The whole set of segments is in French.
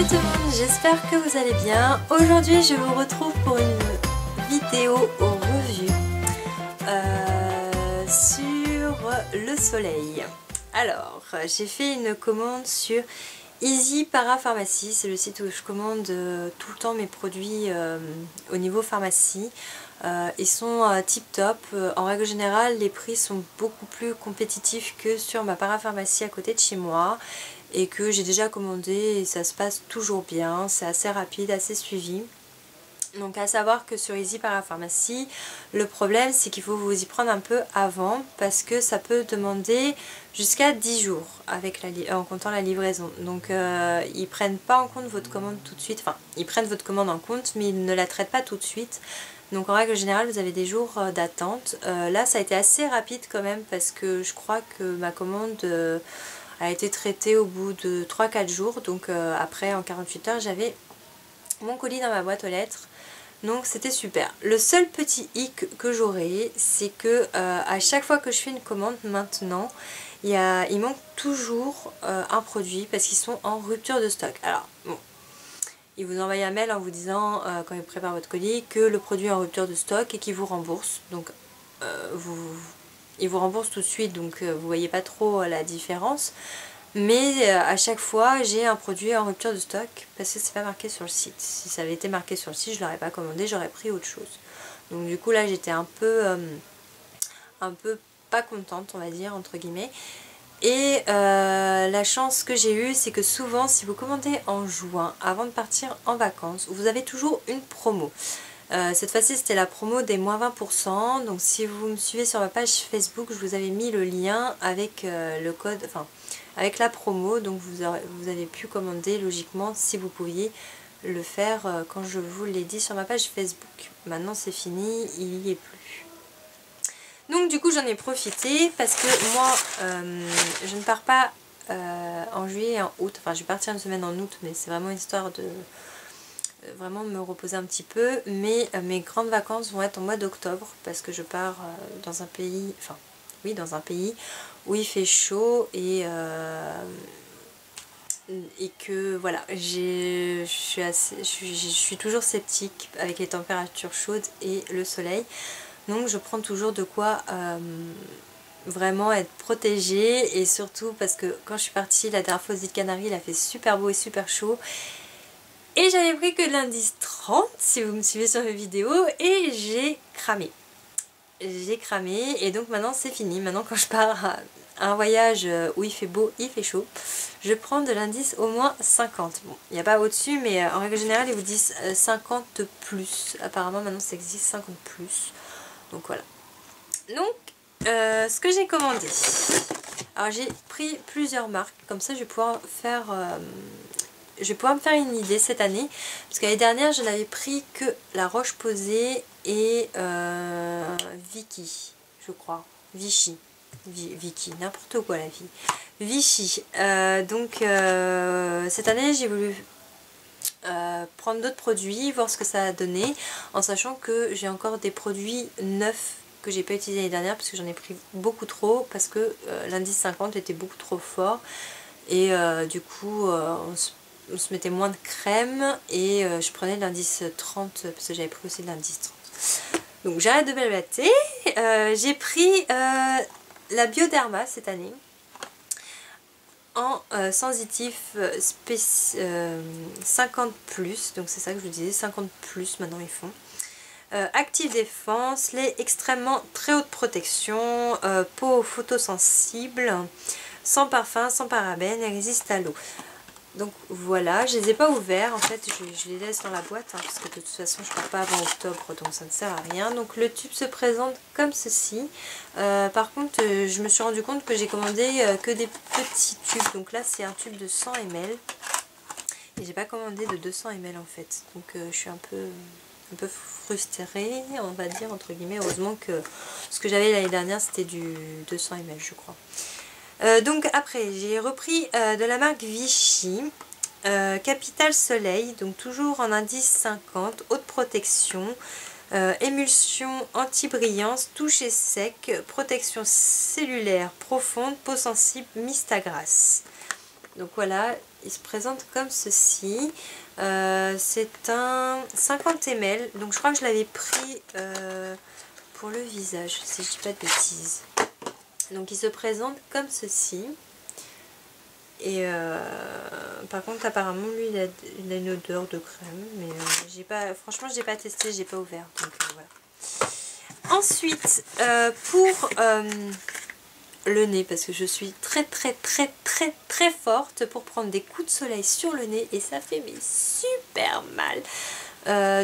tout le monde, j'espère que vous allez bien. Aujourd'hui je vous retrouve pour une vidéo au revue sur le soleil. Alors j'ai fait une commande sur Easy Parapharmacie, c'est le site où je commande tout le temps mes produits au niveau pharmacie. Ils sont tip top, en règle générale les prix sont beaucoup plus compétitifs que sur ma parapharmacie à côté de chez moi. Et que j'ai déjà commandé et ça se passe toujours bien, c'est assez rapide, assez suivi. Donc à savoir que sur Easy Parapharmacie, le problème c'est qu'il faut vous y prendre un peu avant parce que ça peut demander jusqu'à 10 jours avec en comptant la livraison. Donc ils prennent pas en compte votre commande tout de suite, enfin ils prennent votre commande en compte mais ils ne la traitent pas tout de suite. Donc en règle générale vous avez des jours d'attente. Là ça a été assez rapide quand même parce que je crois que ma commande a été traitée au bout de 3-4 jours. Donc après en 48 heures j'avais mon colis dans ma boîte aux lettres. Donc c'était super. Le seul petit hic que j'aurai, c'est que à chaque fois que je fais une commande maintenant, il manque toujours un produit parce qu'ils sont en rupture de stock. Alors bon, ils vous envoient un mail en vous disant quand ils préparent votre colis que le produit est en rupture de stock et qu'ils vous remboursent. Donc ils vous remboursent tout de suite, donc vous voyez pas trop la différence. Mais à chaque fois j'ai un produit en rupture de stock parce que c'est pas marqué sur le site. Si ça avait été marqué sur le site, je l'aurais pas commandé, j'aurais pris autre chose. Donc du coup là j'étais un peu pas contente, on va dire, entre guillemets. Et la chance que j'ai eue, c'est que souvent si vous commandez en juin avant de partir en vacances, vous avez toujours une promo. Cette fois-ci c'était la promo des moins 20%. Donc si vous me suivez sur ma page Facebook, je vous avais mis le lien avec le code, enfin avec la promo. Donc vous avez pu commander logiquement si vous pouviez le faire quand je vous l'ai dit sur ma page Facebook. Maintenant c'est fini, il n'y est plus. Donc du coup j'en ai profité parce que moi je ne pars pas en juillet et en août. Enfin je vais partir une semaine en août, mais c'est vraiment une histoire de vraiment me reposer un petit peu. Mais mes grandes vacances vont être au mois d'octobre parce que je pars dans un pays, enfin oui, dans un pays où il fait chaud et que voilà, je suis toujours sceptique avec les températures chaudes et le soleil. Donc je prends toujours de quoi vraiment être protégée, et surtout parce que quand je suis partie la dernière fois aux îles Canaries, il a fait super beau et super chaud. Et j'avais pris que l'indice 30 si vous me suivez sur mes vidéos et j'ai cramé. J'ai cramé et donc maintenant c'est fini. Maintenant quand je pars à un voyage où il fait beau, il fait chaud, je prends de l'indice au moins 50. Bon, il n'y a pas au-dessus mais en règle générale ils vous disent 50 plus. Apparemment maintenant ça existe 50 plus. Donc voilà. Donc ce que j'ai commandé. Alors j'ai pris plusieurs marques, comme ça je vais pouvoir faire... je vais pouvoir me faire une idée cette année, parce que l'année dernière je n'avais pris que la Roche-Posay et Vichy, je crois, Vichy, Vichy, n'importe quoi la vie, Vichy. Donc cette année j'ai voulu prendre d'autres produits, voir ce que ça a donné, en sachant que j'ai encore des produits neufs que j'ai pas utilisé l'année dernière parce que j'en ai pris beaucoup trop, parce que l'indice 50 était beaucoup trop fort et du coup on se mettait moins de crème et je prenais l'indice 30 parce que j'avais pris aussi l'indice 30. Donc j'arrête de blablater. J'ai pris la Bioderma cette année en sensitif 50 plus, donc c'est ça que je vous disais, 50 plus maintenant ils font. Active défense, lait extrêmement très haute protection, peau photosensible, sans parfum, sans parabènes, elle résiste à l'eau. Donc voilà, je les ai pas ouverts en fait, je les laisse dans la boîte hein, parce que de toute façon je pars pas avant octobre, donc ça ne sert à rien. Donc le tube se présente comme ceci. Par contre je me suis rendu compte que j'ai commandé que des petits tubes, donc là c'est un tube de 100 ml et j'ai pas commandé de 200 ml en fait, donc je suis un peu frustrée, on va dire, entre guillemets. Heureusement que ce que j'avais l'année dernière c'était du 200 ml je crois. Donc après j'ai repris de la marque Vichy, Capital Soleil, donc toujours en indice 50, haute protection, émulsion anti-brillance, toucher sec, protection cellulaire profonde, peau sensible, mist à grasse. Donc voilà, il se présente comme ceci. C'est un 50 ml, donc je crois que je l'avais pris pour le visage, si je dis pas de bêtises. Donc il se présente comme ceci. Et par contre apparemment lui il a une odeur de crème, mais j'ai pas, franchement j'ai pas testé, j'ai pas ouvert, donc voilà. Ensuite pour le nez, parce que je suis très forte pour prendre des coups de soleil sur le nez et ça fait mais super mal.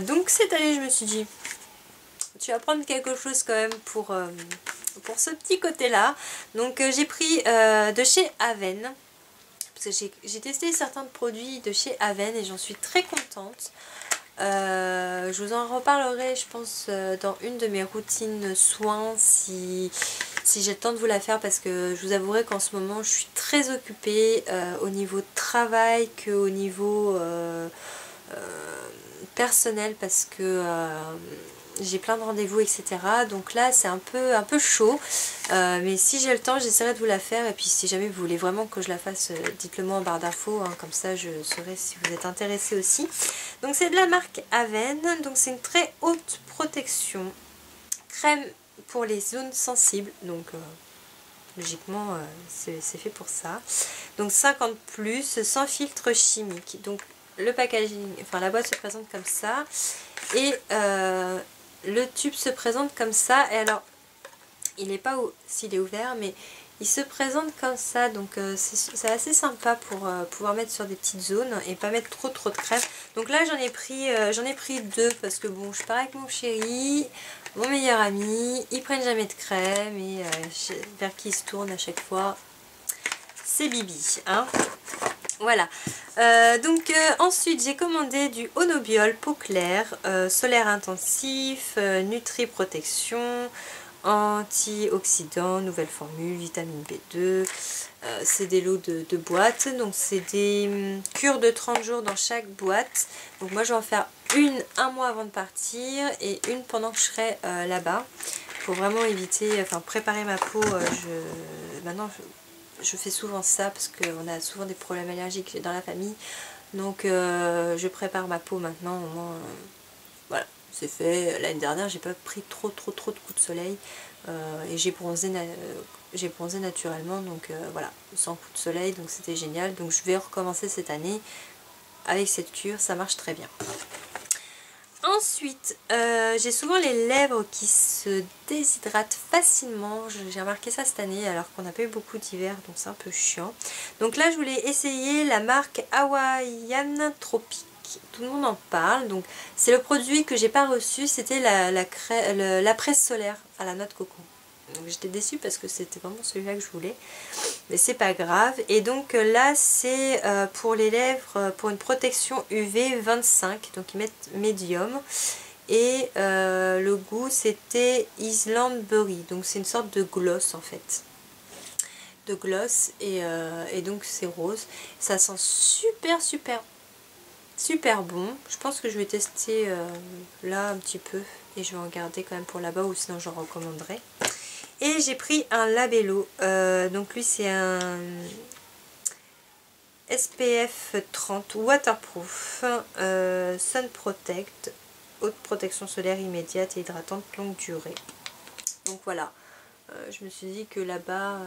Donc cette année je me suis dit tu vas prendre quelque chose quand même pour ce petit côté là. Donc j'ai pris de chez Aven. Parce que j'ai testé certains produits de chez Aven et j'en suis très contente. Je vous en reparlerai je pense dans une de mes routines soins si j'ai le temps de vous la faire, parce que je vous avouerai qu'en ce moment je suis très occupée au niveau travail qu'au niveau personnel, parce que j'ai plein de rendez-vous etc. Donc là c'est un peu chaud, mais si j'ai le temps j'essaierai de vous la faire, et puis si jamais vous voulez vraiment que je la fasse, dites-le moi en barre d'infos, hein, comme ça je saurai si vous êtes intéressé aussi. Donc c'est de la marque Aven, donc c'est une très haute protection, crème pour les zones sensibles, donc logiquement c'est fait pour ça. Donc 50+, sans filtre chimique. Donc le packaging, enfin la boîte se présente comme ça, et le tube se présente comme ça. Et alors il n'est pas s'il est ouvert, mais il se présente comme ça, donc c'est assez sympa pour pouvoir mettre sur des petites zones et pas mettre trop de crème. Donc là j'en ai pris deux, parce que bon, je pars avec mon chéri, mon meilleur ami, ils prennent jamais de crème, et vers qui ils se tournent à chaque fois, c'est Bibi, hein. Voilà, donc ensuite j'ai commandé du Onobiol peau claire, solaire intensif, Nutri Protection, antioxydants, nouvelle formule, vitamine B2, c'est des lots de boîtes, donc c'est des cures de 30 jours dans chaque boîte. Donc moi je vais en faire une un mois avant de partir et une pendant que je serai là-bas, pour vraiment éviter, enfin préparer ma peau. Maintenant je fais souvent ça parce qu'on a souvent des problèmes allergiques dans la famille, donc je prépare ma peau maintenant, au moins voilà, c'est fait. L'année dernière j'ai pas pris trop de coups de soleil, et j'ai bronzé naturellement, donc voilà, sans coups de soleil, donc c'était génial. Donc je vais recommencer cette année avec cette cure, ça marche très bien. Ensuite, j'ai souvent les lèvres qui se déshydratent facilement. J'ai remarqué ça cette année alors qu'on n'a pas eu beaucoup d'hiver, donc c'est un peu chiant. Donc là, je voulais essayer la marque Hawaiian Tropic. Tout le monde en parle. Donc c'est le produit que j'ai pas reçu, c'était la presse solaire à la noix de coco. Donc j'étais déçue parce que c'était vraiment celui-là que je voulais, mais c'est pas grave. Et donc là c'est pour les lèvres, pour une protection UV 25, donc ils mettent médium, et le goût c'était Island Berry, donc c'est une sorte de gloss en fait, de gloss, et donc c'est rose, ça sent super bon. Je pense que je vais tester là un petit peu, et je vais en garder quand même pour là-bas, ou sinon j'en recommanderai. Et j'ai pris un Labello, donc lui c'est un SPF 30 waterproof, Sun Protect, haute protection solaire immédiate et hydratante longue durée. Donc voilà, je me suis dit que là-bas,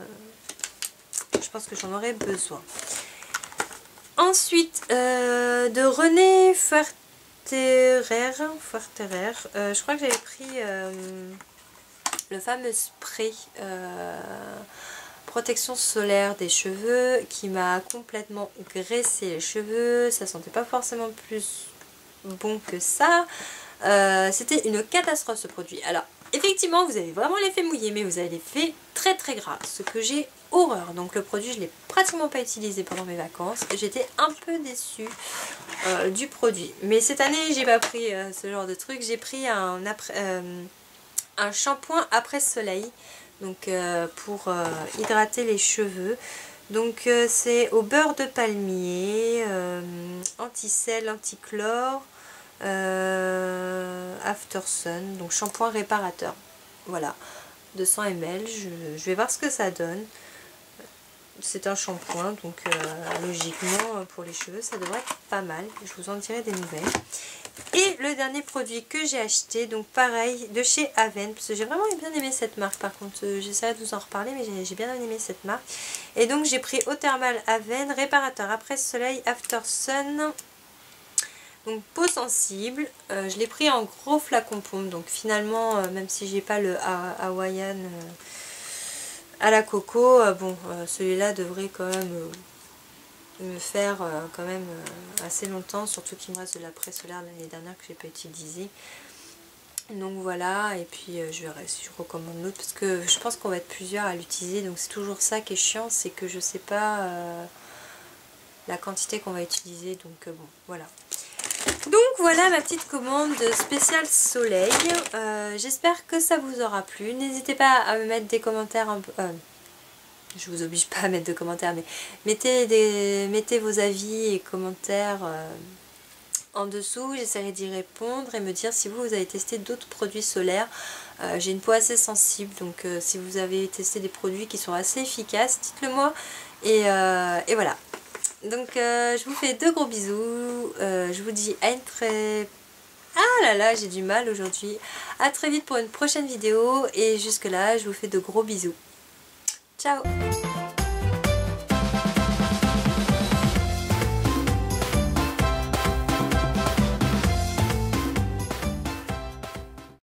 je pense que j'en aurais besoin. Ensuite, de René Fuerterer, je crois que j'avais pris le fameux spray protection solaire des cheveux qui m'a complètement graissé les cheveux. Ça sentait pas forcément plus bon que ça. C'était une catastrophe ce produit. Alors effectivement vous avez vraiment l'effet mouillé, mais vous avez l'effet très gras, ce que j'ai horreur. Donc le produit je l'ai pratiquement pas utilisé pendant mes vacances. J'étais un peu déçue du produit. Mais cette année j'ai pas pris ce genre de truc. J'ai pris un shampoing après soleil, donc pour hydrater les cheveux. Donc c'est au beurre de palmier, anti-sel, anti-chlore, after sun, donc shampoing réparateur. Voilà, 200 ml, je vais voir ce que ça donne. c'est un shampoing, donc logiquement pour les cheveux ça devrait être pas mal. Je vous en dirai des nouvelles. Et le dernier produit que j'ai acheté, donc pareil, de chez Avène, parce que j'ai vraiment bien aimé cette marque. Par contre, j'essaierai de vous en reparler, mais j'ai bien aimé cette marque. Et donc j'ai pris Eau Thermale Avène, réparateur après soleil After Sun. Donc peau sensible, je l'ai pris en gros flacon pompe, donc finalement même si j'ai pas le Hawaiian à la coco, bon celui-là devrait quand même me faire quand même assez longtemps, surtout qu'il me reste de la pré-solaire de l'année dernière que j'ai pas utilisé. Donc voilà, et puis je verrai si je recommande l'autre, parce que je pense qu'on va être plusieurs à l'utiliser, donc c'est toujours ça qui est chiant, c'est que je sais pas la quantité qu'on va utiliser, donc bon voilà. Donc voilà ma petite commande spéciale soleil. J'espère que ça vous aura plu. N'hésitez pas à me mettre des commentaires un peu... je vous oblige pas à mettre de commentaires, mais mettez vos avis et commentaires en dessous. J'essaierai d'y répondre et me dire si vous avez testé d'autres produits solaires. J'ai une peau assez sensible, donc si vous avez testé des produits qui sont assez efficaces, dites-le moi. Et voilà. Donc je vous fais de gros bisous, je vous dis à une très... Ah là là, j'ai du mal aujourd'hui. À très vite pour une prochaine vidéo et jusque là, je vous fais de gros bisous. Ciao!